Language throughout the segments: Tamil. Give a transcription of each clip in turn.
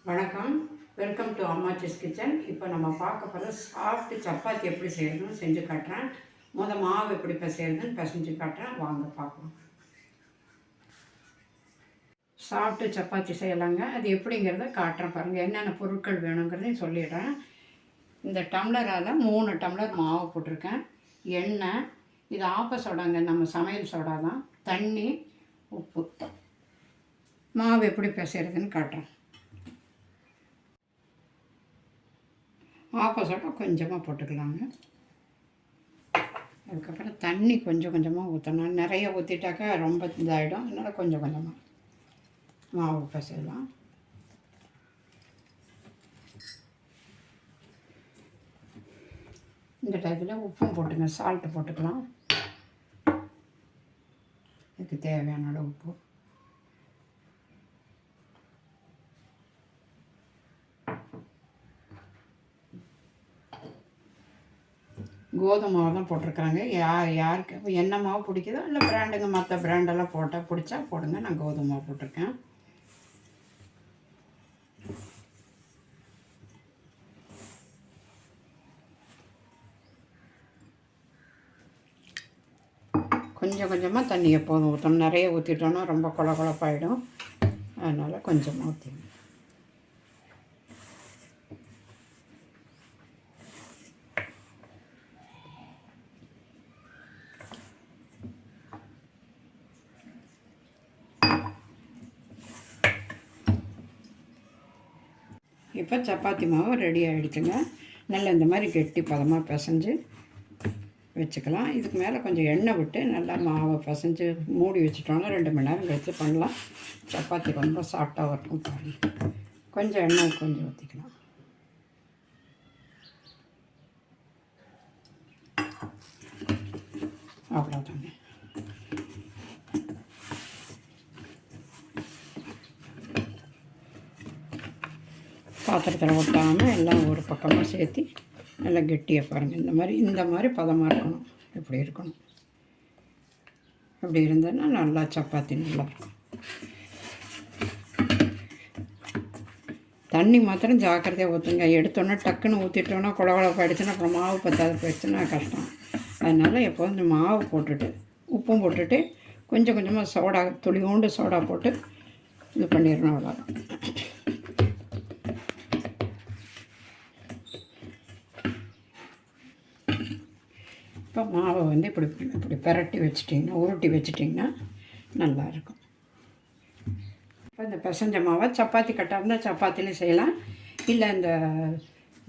வணக்கம், வெல்கம் டு அம்மாச்சிஸ் கிச்சன். இப்போ நம்ம பார்க்க போகிற சாஃப்ட் சப்பாத்தி எப்படி செய்யறதுன்னு செஞ்சு காட்டுறேன். மாவு எப்படி செய்யறதுன்னு பிசைஞ்சு காட்டுறேன், வாங்க பார்க்கலாம். சாஃப்ட் சப்பாத்தி செய்யலாங்க. அது எப்படிங்கிறத காட்டுறேன் பாருங்கள். என்னென்ன பொருட்கள் வேணுங்கிறதையும் சொல்லிடுறேன். இந்த டம்ளரால் 3 டம்ளர் மாவு போட்டிருக்கேன். எண்ணெய், இது ஆப்ப சோடாங்க, நம்ம சமையல் சோடா தான். தண்ணி, உப்பு. மாவு எப்படி பிசைறதுன்னு காட்டுறேன். ஆப்ப சோடா கொஞ்சமாக போட்டுக்கலாங்க. அதுக்கப்புறம் தண்ணி கொஞ்சம் கொஞ்சமாக ஊற்றணும். நிறைய ஊற்றிட்டாக்கா ரொம்ப இதாகிடும். அதனால் கொஞ்சம் கொஞ்சமாக மாவு பிசையலாம். இந்த டைப்பில் உப்பும் போட்டுங்க, சால்ட்டு போட்டுக்கலாம். இதுக்கு தேவையான அளவு உப்பு. கோதுமை மாவு தான் போட்டிருக்காங்க. யாருக்கு என்ன மாவு பிடிக்குதோ இல்லை பிராண்டுங்க, மற்ற பிராண்டெல்லாம் போட்டால் பிடிச்சா போடுங்க. நான் கோதுமை மாவு போட்டிருக்கேன். கொஞ்சம் கொஞ்சமாக தண்ணி எப்போதும் ஊற்றணும். நிறைய ஊற்றிட்டோன்னா ரொம்ப கொழப்பாயிடும். அதனால் கொஞ்சமாக ஊற்றிடணும். இப்போ சப்பாத்தி மாவு ரெடி ஆகிடுச்சுங்க. நல்லா இந்த மாதிரி கெட்டி பதமாக பிசைஞ்சு வச்சுக்கலாம். இதுக்கு மேலே கொஞ்சம் எண்ணெய் விட்டு நல்லா மாவை பிசைஞ்சு மூடி வச்சுட்டோன்னா 2 மணி நேரம் கழித்து பண்ணலாம். சப்பாத்தி ரொம்ப சாஃப்டாக இருக்கும் பாருங்கள். கொஞ்சம் எண்ணெய் கொஞ்சம் ஊற்றிக்கலாம். அவ்வளோதாங்க. பாத்திரத்தில் ஒட்டாமல் எல்லாம் ஒரு பக்கமாக சேர்த்து நல்லா கெட்டியாக பாருங்கள். இந்த மாதிரி பதமாக இருக்கணும். இப்படி இருக்கணும். அப்படி இருந்ததுன்னா நல்லா சப்பாத்தி நல்லாயிருக்கும். தண்ணி மாத்திரம் ஜாக்கிரதையாக ஊற்றுங்க. எடுத்தோன்னே டக்குன்னு ஊற்றிட்டோன்னா கொழப்பாயிடுச்சுன்னா அப்புறம் மாவு பத்தாது போயிடுச்சுன்னா கஷ்டம். அதனால் எப்போதும் இந்த மாவு போட்டுட்டு உப்பும் போட்டுட்டு கொஞ்சம் கொஞ்சமாக சோடா, துளியோண்டு சோடா போட்டு இது பண்ணிடணும். அவ்வளோதான். இப்போ மாவை இப்படி பிரட்டி வச்சிட்டிங்கன்னா, உருட்டி வச்சிட்டிங்கன்னா நல்லாயிருக்கும். இப்போ இந்த பிசைஞ்ச மாவை சப்பாத்தி கட்டாக இருந்தால் சப்பாத்திலையும் செய்யலாம். இல்லை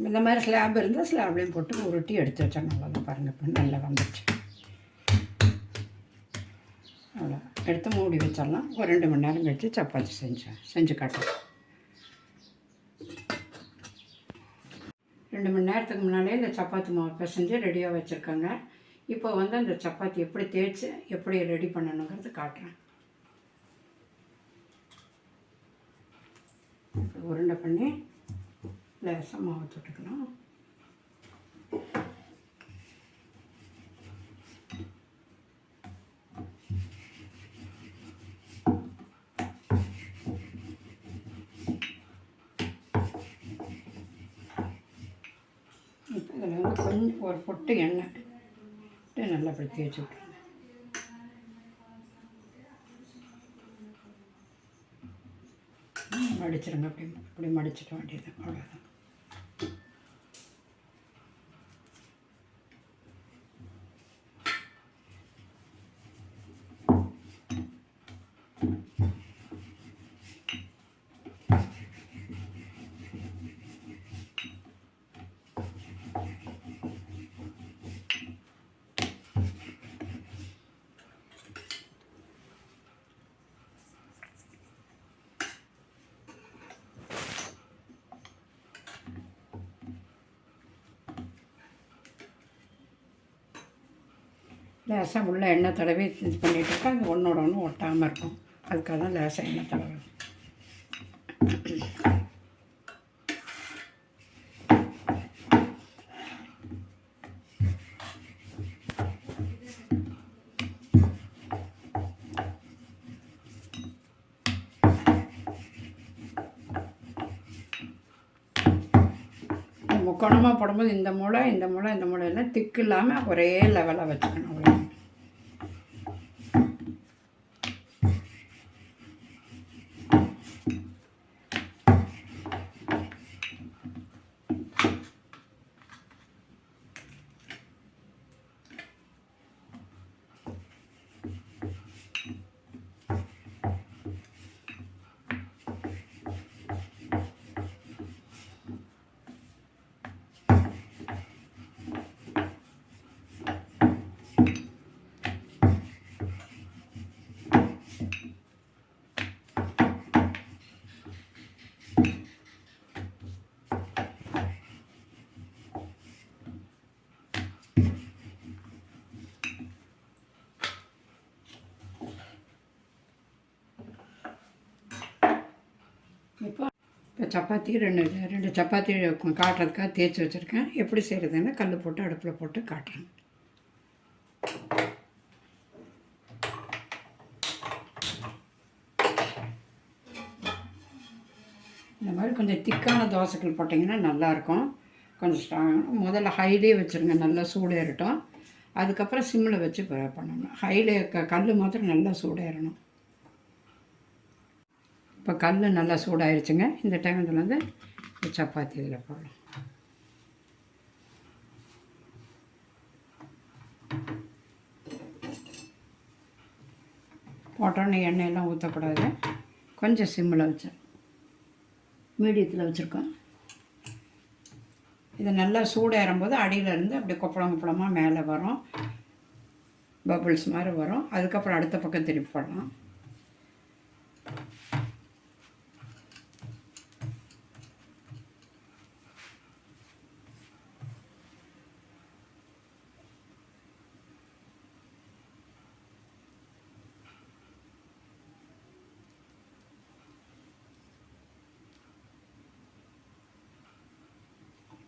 இந்த மாதிரி ஸ்லாப் இருந்தால் ஸ்லாப்லேயும் போட்டு உருட்டி எடுத்து வச்சா நல்லா பாருங்கள். இப்போ நல்லா வந்துடுச்சு. அவ்வளோ எடுத்து மூடி வச்சிடலாம். ஒரு 2 மணி நேரம் கழித்து சப்பாத்தி செஞ்சு காட்டலாம். 2 மணி நேரத்துக்கு முன்னாலே இந்த சப்பாத்தி மாவு பிசைஞ்சு ரெடியாக வச்சுருக்காங்க. இப்போ அந்த சப்பாத்தி எப்படி தேய்ச்சி எப்படி ரெடி பண்ணணுங்கிறது காட்டுறேன். உருண்டை பண்ணி லேசாக மாவு தொட்டுக்கலாம். இப்போ இதில் கொஞ்சம் ஒரு பொட்டு எண்ணெய் நல்லா அப்படி தேய்ச்சி விட்டுருங்க. மடிச்சிருங்க. அப்படி மடிச்சிட வேண்டியது. அவ்வளோதான். லேசாக உள்ள எண்ணெய் தடவி இது பண்ணிகிட்டு அது ஒன்றோட ஒன்று ஒட்டாமல் இருக்கும். அதுக்காக தான் லேசாக எண்ணெய் தடவை. முக்கோணமாக போடும்போது இந்த மூளை எல்லாம் திக்கு இல்லாமல் ஒரே லெவலாக வச்சுக்கணும். அவ்வளோ இப்போ சப்பாத்தி ரெண்டு சப்பாத்தி காட்டுறதுக்காக தேய்ச்சி வச்சுருக்கேன். எப்படி செய்கிறதுன்னு கல் போட்டு அடுப்பில் போட்டு காட்டுறேன். இந்த மாதிரி கொஞ்சம் திக்கான தோசைகள் போட்டிங்கன்னா நல்லாயிருக்கும். கொஞ்சம் ஸ்ட்ராங்காக முதல்ல ஹைலே வச்சுருங்க, நல்லா சூடேறட்டும். அதுக்கப்புறம் சிம்மில் வச்சு பண்ணணும். ஹைலே கல் மாத்திரம் நல்லா சூடேறணும். இப்போ கல் நல்லா சூடாயிருச்சுங்க. இந்த டைம் இதில் வந்து சப்பாத்தி இதில் போடலாம். போட்டோன்னே எண்ணெயெல்லாம் ஊற்றக்கூடாது. கொஞ்சம் சிம்மில் வச்சேன், மீடியத்தில் வச்சுருக்கோம். இது நல்லா சூடேறும்போது அடியிலேருந்து அப்படி கொப்பளமாக மேலே வரும், பபுள்ஸ் மாதிரி வரும். அதுக்கப்புறம் அடுத்த பக்கம் திருப்பி போடலாம்.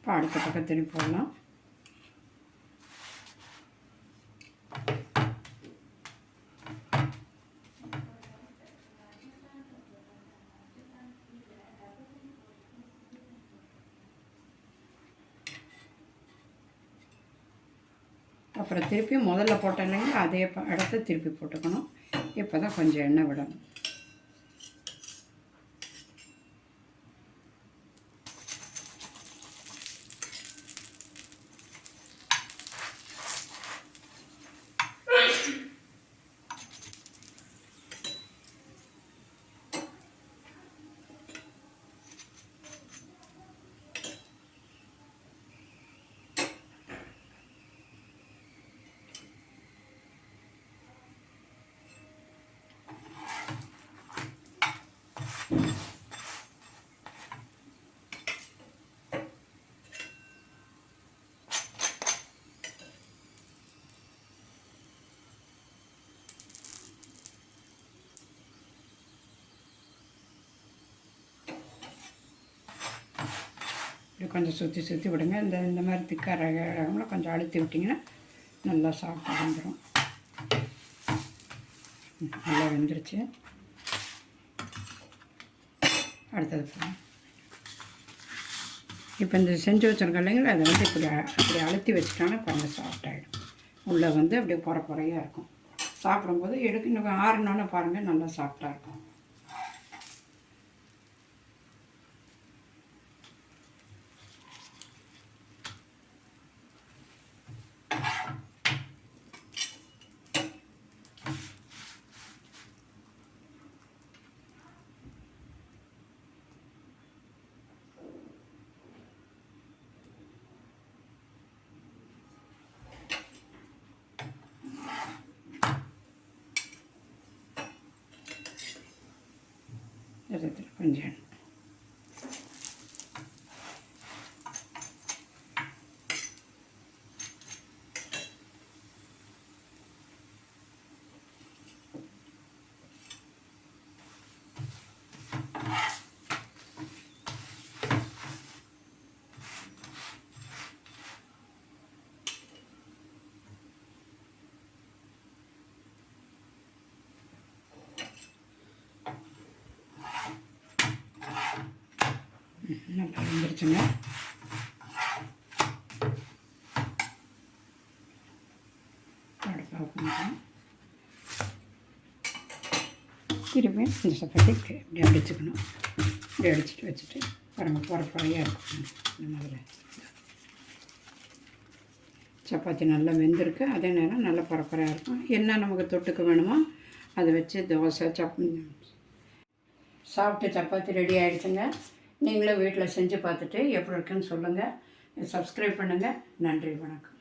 இப்போ அடுத்த பக்கம் திருப்பி போடலாம். அப்புறம் திருப்பி முதல்ல போட்ட இல்லைங்களா, அதே இடத்த திருப்பி போட்டுக்கணும். இப்போ தான் கொஞ்சம் எண்ணெய் விடணும். இப்படி கொஞ்சம் சுற்றி விடுங்க. இந்த மாதிரி திக்காக இடம்லாம் கொஞ்சம் அழுத்தி விட்டிங்கன்னா நல்லா சாஃப்டாக வந்துடும். நல்லா வெந்துருச்சு. அடுத்தது போகலாம். இப்போ இந்த செஞ்சு வச்சுருக்கோம் இல்லைங்களா, அதை வந்து இப்படி அழுத்தி வச்சுட்டோன்னா கொஞ்சம் சாஃப்டாகிடும். உள்ளே வந்து அப்படியே பொறையாக இருக்கும். சாப்பிடும்போது இன்னும் ஆறுனோன்னு பாருங்கள், நல்லா சாஃப்டாக இருக்கும். இதில் கொஞ்சம் நல்லா வந்துருச்சுங்க. அடுப்பு ஆஃப் பண்ணிக்கலாம். திரும்பி இந்த சப்பாத்தி இப்படி அடிச்சுக்கணும். இப்படி அடிச்சுட்டு வச்சுட்டு பாருங்கள் பொறையாக இருக்கும். இந்த மாதிரி சப்பாத்தி நல்லா வெந்திருக்கு. அதே நேரம் நல்லா பொறையாக இருக்கும். என்ன நமக்கு தொட்டுக்க வேணுமோ அதை வச்சு தோசை சாப்பிட்டு சப்பாத்தி ரெடி ஆகிடுச்சுங்க. நீங்களும் வீட்டில் செஞ்சு பார்த்துட்டு எப்படி இருக்குன்னு சொல்லுங்கள். சப்ஸ்கிரைப் பண்ணுங்கள். நன்றி, வணக்கம்.